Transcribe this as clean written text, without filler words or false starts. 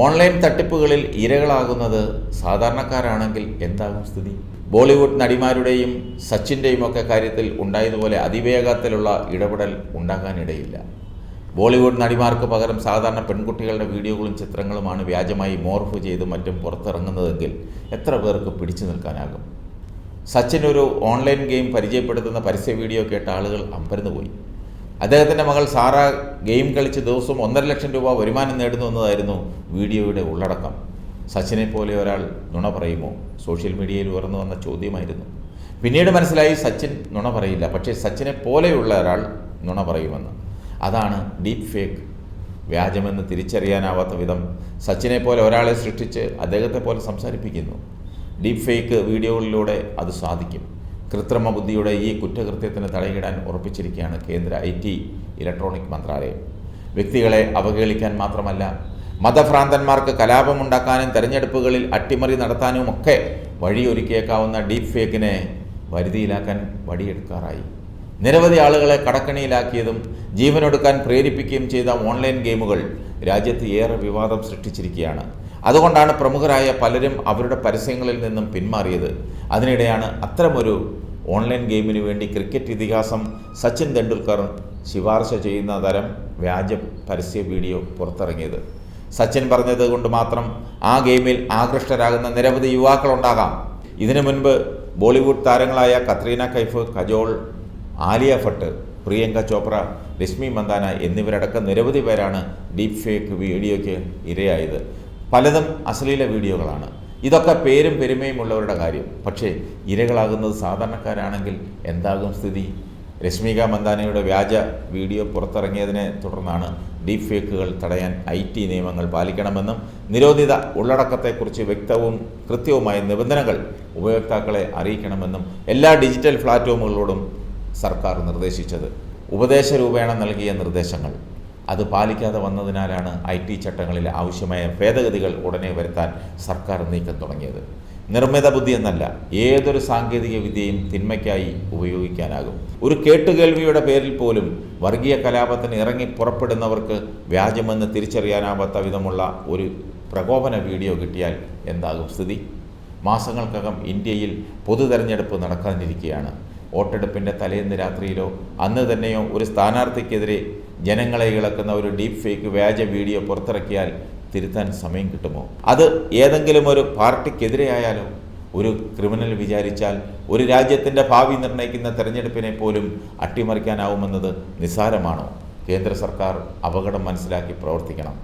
Online തട്ടിപ്പുകളിൽ ഇരകളാകുന്നത് സാധാരണക്കാരാണെങ്കിൽ എന്താകും സ്ഥിതി? ബോളിവുഡ് നടിമാരുടെയും സച്ചിൻ്റെയും ഒക്കെ കാര്യത്തിൽ ഉണ്ടായതുപോലെ അതിവേഗത്തിലുള്ള ഇടപെടൽ ഉണ്ടാകാനിടയില്ല. ബോളിവുഡ് നടിമാർക്ക് പകരം സാധാരണ പെൺകുട്ടികളുടെ വീഡിയോകളും ചിത്രങ്ങളുമാണ് വ്യാജമായി മോർഫ് ചെയ്ത് മറ്റും പുറത്തിറങ്ങുന്നതെങ്കിൽ എത്ര പേർക്ക് പിടിച്ചു നിൽക്കാനാകും? സച്ചിൻ ഒരു ഓൺലൈൻ ഗെയിം പരിചയപ്പെടുത്തുന്ന പരസ്യ വീഡിയോ കേട്ട ആളുകൾ അമ്പരന്ന് പോയി. അദ്ദേഹത്തിൻ്റെ മകൾ സാറ ഗെയിം കളിച്ച് ദിവസവും 1.5 ലക്ഷം രൂപ വരുമാനം നേടുന്നു എന്നതായിരുന്നു വീഡിയോയുടെ ഉള്ളടക്കം. സച്ചിനെ പോലെ ഒരാൾ നുണ പറയുമോ? സോഷ്യൽ മീഡിയയിൽ ഉയർന്നു വന്ന ചോദ്യമായിരുന്നു. പിന്നീട് മനസ്സിലായി സച്ചിൻ നുണ പറയില്ല, പക്ഷേ സച്ചിനെ പോലെയുള്ള ഒരാൾ നുണ പറയുമെന്ന്. അതാണ് ഡീപ്പ് ഫേക്ക്. വ്യാജമെന്ന് തിരിച്ചറിയാനാവാത്ത വിധം സച്ചിനെ പോലെ ഒരാളെ സൃഷ്ടിച്ച് അദ്ദേഹത്തെ പോലെ സംസാരിപ്പിക്കുന്നു. ഡീപ്പ് ഫേക്ക് വീഡിയോകളിലൂടെ അത് സാധിക്കും. കൃത്രിമ ബുദ്ധിയുടെ ഈ കുറ്റകൃത്യത്തിന് തടയിടാൻ ഉറപ്പിച്ചിരിക്കുകയാണ് കേന്ദ്ര IT ഇലക്ട്രോണിക് മന്ത്രാലയം. വ്യക്തികളെ അവഹേളിക്കാൻ മാത്രമല്ല, മതഭ്രാന്തന്മാർക്ക് കലാപമുണ്ടാക്കാനും തെരഞ്ഞെടുപ്പുകളിൽ അട്ടിമറി നടത്താനുമൊക്കെ വഴിയൊരുക്കിയേക്കാവുന്ന ഡീപ്പ് ഫേക്കിനെ വരുതിയിലാക്കാൻ വടിയെടുക്കാറായി. നിരവധി ആളുകളെ കടക്കണിയിലാക്കിയതും ജീവനൊടുക്കാൻ പ്രേരിപ്പിക്കുകയും ചെയ്ത ഓൺലൈൻ ഗെയിമുകൾ രാജ്യത്ത് ഏറെ വിവാദം സൃഷ്ടിച്ചിരിക്കുകയാണ്. അതുകൊണ്ടാണ് പ്രമുഖരായ പലരും അവരുടെ പരസ്യങ്ങളിൽ നിന്നും പിന്മാറിയത്. അതിനിടെയാണ് അത്തരമൊരു ഓൺലൈൻ ഗെയിമിനു വേണ്ടി ക്രിക്കറ്റ് ഇതിഹാസം സച്ചിൻ തെണ്ടുൽക്കർ ശുപാർശ ചെയ്യുന്ന തരം വ്യാജ പരസ്യ വീഡിയോ പുറത്തിറങ്ങിയത്. സച്ചിൻ പറഞ്ഞത് കൊണ്ട് മാത്രം ആ ഗെയിമിൽ ആകൃഷ്ടരാകുന്ന നിരവധി യുവാക്കളുണ്ടാകാം. ഇതിനു മുൻപ് ബോളിവുഡ് താരങ്ങളായ കത്രീന കൈഫ്, കജോൾ, ആലിയ ഭട്ട്, പ്രിയങ്ക ചോപ്ര, രശ്മി മന്ദാന എന്നിവരടക്കം നിരവധി പേരാണ് ഡീപ്പ് ഫേക്ക് വീഡിയോയ്ക്ക് ഇരയായത്. പലതും അശ്ലീല വീഡിയോകളാണ്. ഇതൊക്കെ പേരും പെരുമയുമുള്ളവരുടെ കാര്യം. പക്ഷേ ഇരകളാകുന്നത് സാധാരണക്കാരാണെങ്കിൽ എന്താകും സ്ഥിതി? രശ്മിക മന്ദാനയുടെ വ്യാജ വീഡിയോ പുറത്തിറങ്ങിയതിനെ തുടർന്നാണ് ഡീപ്പ് ഫേക്കുകൾ തടയാൻ IT നിയമങ്ങൾ പാലിക്കണമെന്നും നിരോധിത ഉള്ളടക്കത്തെക്കുറിച്ച് വ്യക്തവും കൃത്യവുമായ നിബന്ധനകൾ ഉപയോക്താക്കളെ അറിയിക്കണമെന്നും എല്ലാ ഡിജിറ്റൽ പ്ലാറ്റ്ഫോമുകളോടും സർക്കാർ നിർദ്ദേശിച്ചത്. ഉപദേശരൂപേണ നൽകിയ നിർദ്ദേശങ്ങൾ അത് പാലിക്കാതെ വന്നതിനാലാണ് IT ചട്ടങ്ങളിൽ ആവശ്യമായ ഭേദഗതികൾ ഉടനെ വരുത്താൻ സർക്കാർ നീക്കം തുടങ്ങിയത്. നിർമ്മിത ബുദ്ധി എന്നല്ല, ഏതൊരു സാങ്കേതിക വിദ്യയും തിന്മയ്ക്കായി ഉപയോഗിക്കാനാകും. ഒരു കേട്ടുകേൾവിയുടെ പേരിൽ പോലും വർഗീയ കലാപത്തിന് ഇറങ്ങി പുറപ്പെടുന്നവർക്ക് വ്യാജമെന്ന് തിരിച്ചറിയാനാവാത്ത വിധമുള്ള ഒരു പ്രകോപന വീഡിയോ കിട്ടിയാൽ എന്താകും സ്ഥിതി? മാസങ്ങൾക്കകം ഇന്ത്യയിൽ പൊതു തെരഞ്ഞെടുപ്പ് നടക്കാനിരിക്കുകയാണ്. വോട്ടെടുപ്പിൻ്റെ തലേന്ന് രാത്രിയിലോ അന്ന് തന്നെയോ ഒരു സ്ഥാനാർത്ഥിക്കെതിരെ ജനങ്ങളെ ഇളക്കുന്ന ഒരു ഡീപ്പ് ഫേക്ക് വ്യാജ വീഡിയോ പുറത്തിറക്കിയാൽ തിരുത്താൻ സമയം കിട്ടുമോ? അത് ഏതെങ്കിലും ഒരു പാർട്ടിക്കെതിരെയായാലോ? ഒരു ക്രിമിനൽ വിചാരിച്ചാൽ ഒരു രാജ്യത്തിൻ്റെ ഭാവി നിർണ്ണയിക്കുന്ന തെരഞ്ഞെടുപ്പിനെ പോലും അട്ടിമറിക്കാനാവുമെന്നത് നിസ്സാരമാണോ? കേന്ദ്ര സർക്കാർ അപകടം മനസ്സിലാക്കി പ്രവർത്തിക്കണം.